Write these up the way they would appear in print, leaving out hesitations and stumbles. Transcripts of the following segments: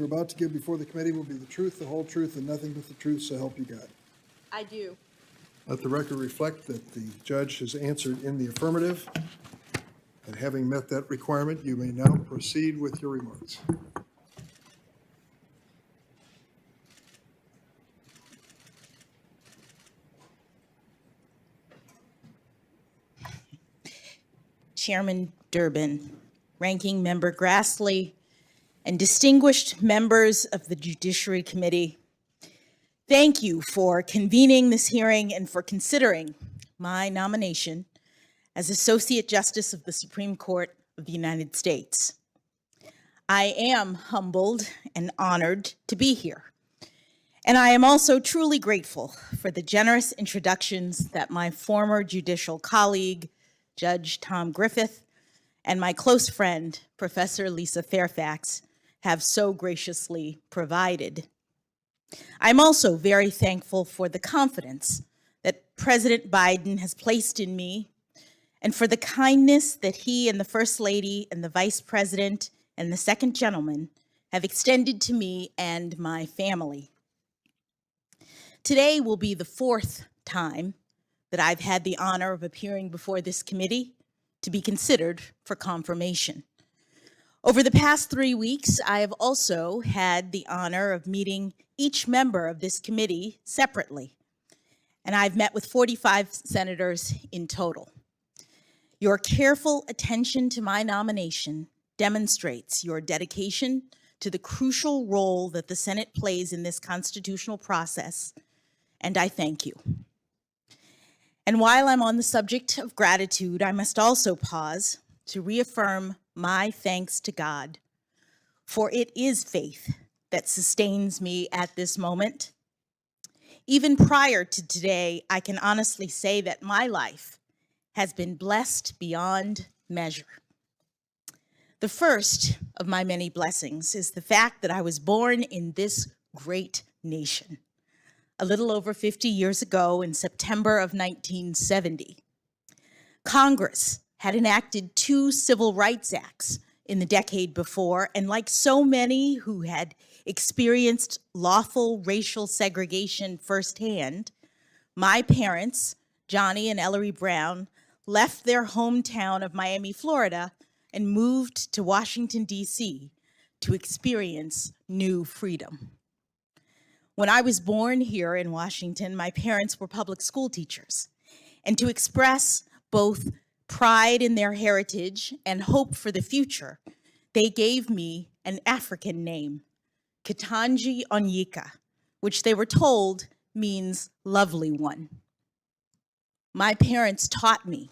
you're about to give before the committee will be the truth, the whole truth, and nothing but the truth, so help you God? I do. Let the record reflect that the judge has answered in the affirmative, and having met that requirement, you may now proceed with your remarks. Chairman Durbin, Ranking Member Grassley, and distinguished members of the Judiciary Committee, thank you for convening this hearing and for considering my nomination as Associate Justice of the Supreme Court of the United States. I am humbled and honored to be here. And I am also truly grateful for the generous introductions that my former judicial colleague, Judge Tom Griffith, and my close friend, Professor Lisa Fairfax, have so graciously provided. I'm also very thankful for the confidence that President Biden has placed in me and for the kindness that he and the First Lady and the Vice President and the Second Gentleman have extended to me and my family. Today will be the fourth time that I've had the honor of appearing before this committee to be considered for confirmation. Over the past 3 weeks, I have also had the honor of meeting each member of this committee separately, and I've met with 45 senators in total. Your careful attention to my nomination demonstrates your dedication to the crucial role that the Senate plays in this constitutional process, and I thank you. And while I'm on the subject of gratitude, I must also pause to reaffirm my thanks to God, for it is faith that sustains me at this moment. Even prior to today, I can honestly say that my life has been blessed beyond measure. The first of my many blessings is the fact that I was born in this great nation a little over 50 years ago in September of 1970. Congress had enacted 2 Civil Rights Acts in the decade before, and like so many who had experienced lawful racial segregation firsthand, my parents, Johnny and Ellery Brown, left their hometown of Miami, Florida, and moved to Washington, D.C. to experience new freedom. When I was born here in Washington, my parents were public school teachers, and to express both pride in their heritage and hope for the future, they gave me an African name, Ketanji Onyeka, which they were told means lovely one. My parents taught me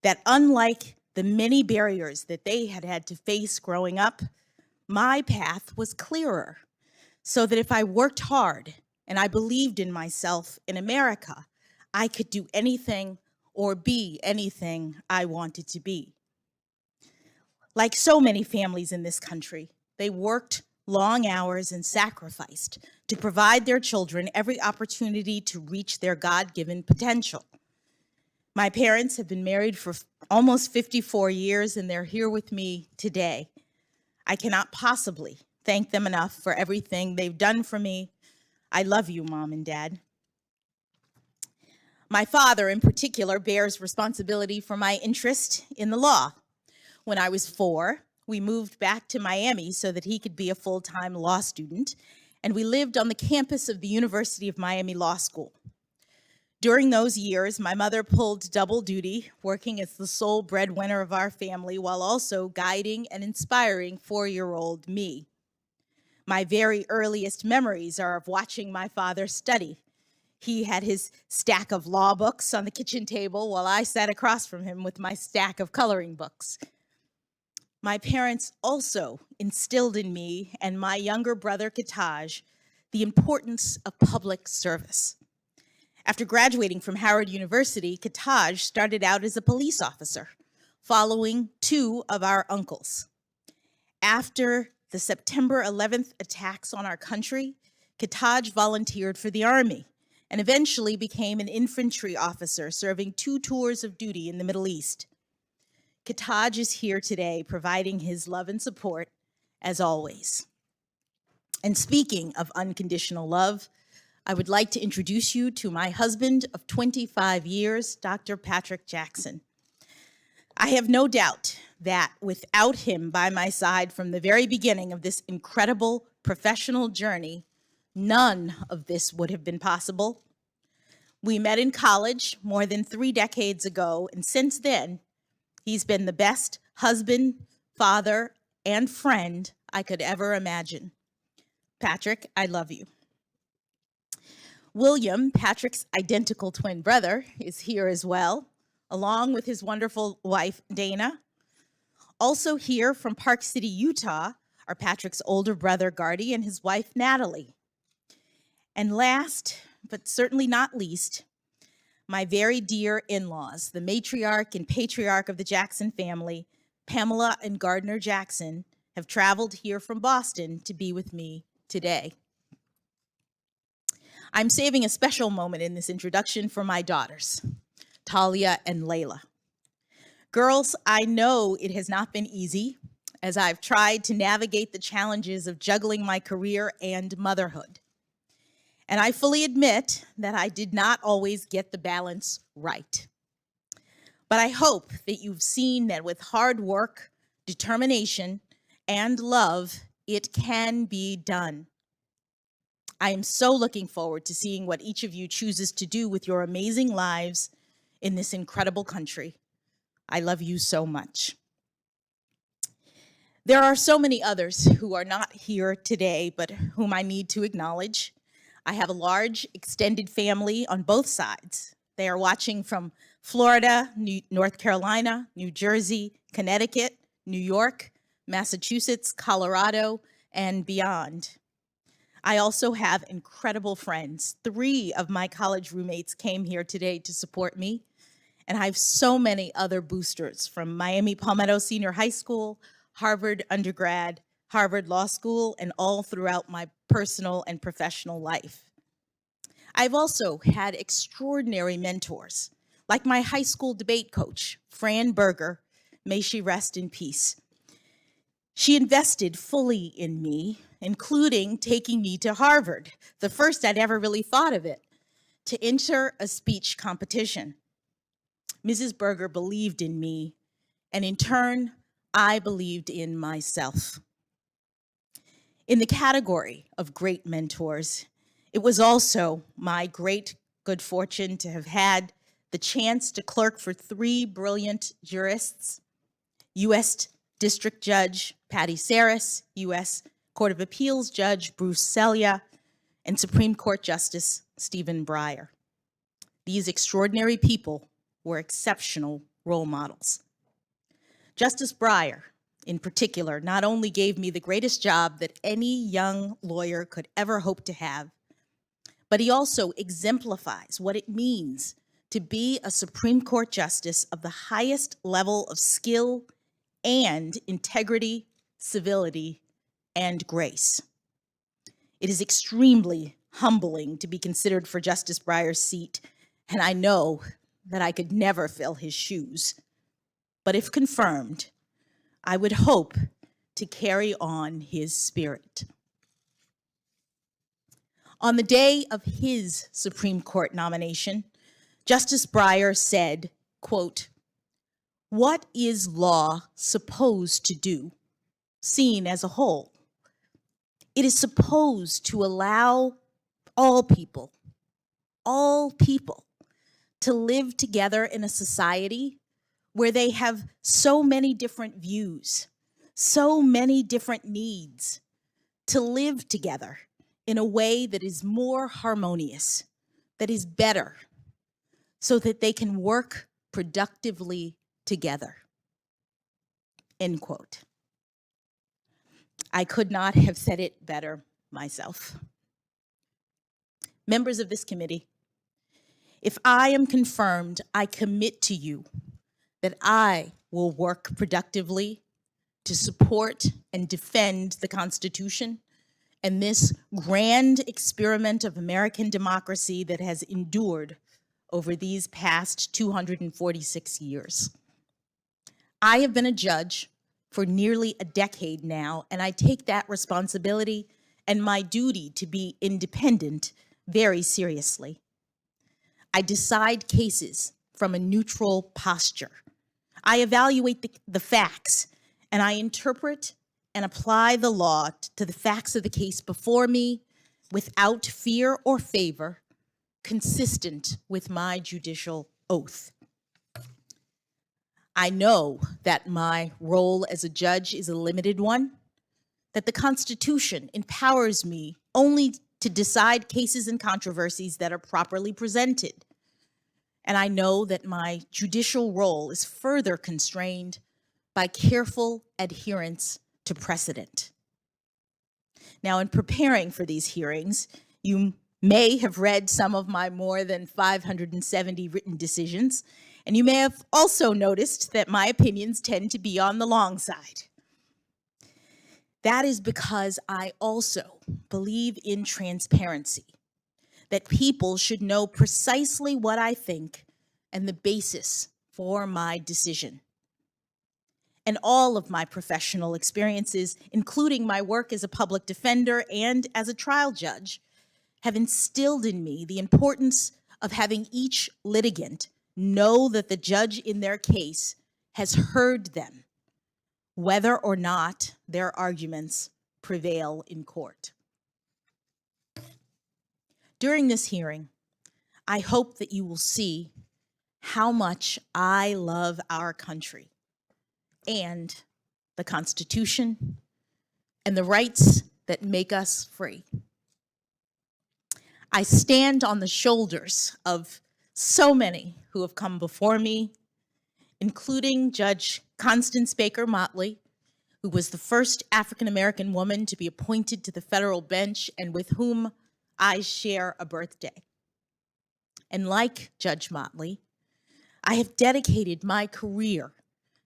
that unlike the many barriers that they had had to face growing up, my path was clearer, so that if I worked hard and I believed in myself in America, I could do anything or be anything I wanted to be. Like so many families in this country, they worked long hours and sacrificed to provide their children every opportunity to reach their God-given potential. My parents have been married for almost 54 years, and they're here with me today. I cannot possibly thank them enough for everything they've done for me. I love you, Mom and Dad. My father, in particular, bears responsibility for my interest in the law. When I was 4, we moved back to Miami so that he could be a full-time law student, and we lived on the campus of the University of Miami Law School. During those years, my mother pulled double duty, working as the sole breadwinner of our family while also guiding and inspiring 4-year-old me. My very earliest memories are of watching my father study. He had his stack of law books on the kitchen table while I sat across from him with my stack of coloring books. My parents also instilled in me and my younger brother, Ketanji, the importance of public service. After graduating from Howard University, Ketanji started out as a police officer, following 2 of our uncles. After the September 11th attacks on our country, Ketanji volunteered for the Army and eventually became an infantry officer serving 2 tours of duty in the Middle East. Ketanji is here today providing his love and support as always. And speaking of unconditional love, I would like to introduce you to my husband of 25 years, Dr. Patrick Jackson. I have no doubt that without him by my side from the very beginning of this incredible professional journey, none of this would have been possible. We met in college more than 3 decades ago, and since then, he's been the best husband, father, and friend I could ever imagine. Patrick, I love you. William, Patrick's identical twin brother, is here as well, along with his wonderful wife, Dana. Also here from Park City, Utah, are Patrick's older brother, Gardy, and his wife, Natalie. And last, but certainly not least, my very dear in-laws, the matriarch and patriarch of the Jackson family, Pamela and Gardner Jackson, have traveled here from Boston to be with me today. I'm saving a special moment in this introduction for my daughters, Talia and Layla. Girls, I know it has not been easy as I've tried to navigate the challenges of juggling my career and motherhood. And I fully admit that I did not always get the balance right. But I hope that you've seen that with hard work, determination, and love, it can be done. I am so looking forward to seeing what each of you chooses to do with your amazing lives in this incredible country. I love you so much. There are so many others who are not here today, but whom I need to acknowledge. I have a large extended family on both sides. They are watching from Florida, North Carolina, New Jersey, Connecticut, New York, Massachusetts, Colorado, and beyond. I also have incredible friends. 3 of my college roommates came here today to support me, and I have so many other boosters from Miami Palmetto Senior High School, Harvard undergrad, Harvard Law School, and all throughout my personal and professional life. I've also had extraordinary mentors, like my high school debate coach, Fran Berger, may she rest in peace. She invested fully in me, including taking me to Harvard, the first I'd ever really thought of it, to enter a speech competition. Mrs. Berger believed in me, and in turn, I believed in myself. In the category of great mentors, it was also my great good fortune to have had the chance to clerk for 3 brilliant jurists, US District Judge Patty Saris, US Court of Appeals Judge Bruce Selya, and Supreme Court Justice Stephen Breyer. These extraordinary people were exceptional role models. Justice Breyer, in particular, not only gave me the greatest job that any young lawyer could ever hope to have, but he also exemplifies what it means to be a Supreme Court justice of the highest level of skill and integrity, civility, and grace. It is extremely humbling to be considered for Justice Breyer's seat, and I know that I could never fill his shoes. But if confirmed, I would hope to carry on his spirit. On the day of his Supreme Court nomination, Justice Breyer said, quote, "What is law supposed to do, seen as a whole? It is supposed to allow all people, to live together in a society where they have so many different views, so many different needs, to live together in a way that is more harmonious, that is better, so that they can work productively together." End quote. I could not have said it better myself. Members of this committee, if I am confirmed, I commit to you that I will work productively to support and defend the Constitution and this grand experiment of American democracy that has endured over these past 246 years. I have been a judge for nearly a decade now, and I take that responsibility and my duty to be independent very seriously. I decide cases from a neutral posture. I evaluate the facts, and I interpret and apply the law to the facts of the case before me without fear or favor, consistent with my judicial oath. I know that my role as a judge is a limited one, that the Constitution empowers me only to decide cases and controversies that are properly presented. And I know that my judicial role is further constrained by careful adherence to precedent. Now, in preparing for these hearings, you may have read some of my more than 570 written decisions, and you may have also noticed that my opinions tend to be on the long side. That is because I also believe in transparency, that people should know precisely what I think and the basis for my decision. And all of my professional experiences, including my work as a public defender and as a trial judge, have instilled in me the importance of having each litigant know that the judge in their case has heard them, whether or not their arguments prevail in court. During this hearing, I hope that you will see how much I love our country and the Constitution and the rights that make us free. I stand on the shoulders of so many who have come before me, including Judge Constance Baker Motley, who was the first African-American woman to be appointed to the federal bench and with whom I share a birthday. And like Judge Motley, I have dedicated my career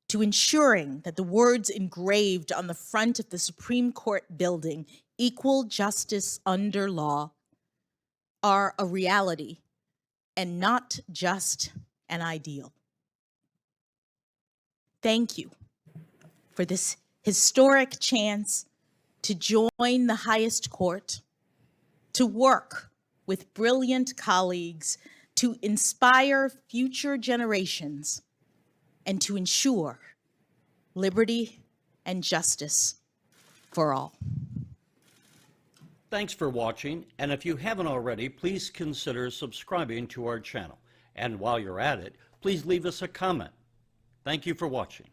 to ensuring that the words engraved on the front of the Supreme Court building, "Equal justice under law," are a reality and not just an ideal. Thank you for this historic chance to join the highest court, to work with brilliant colleagues, to inspire future generations, and to ensure liberty and justice for all. Thanks for watching, and if you haven't already, please consider subscribing to our channel. And while you're at it, please leave us a comment. Thank you for watching.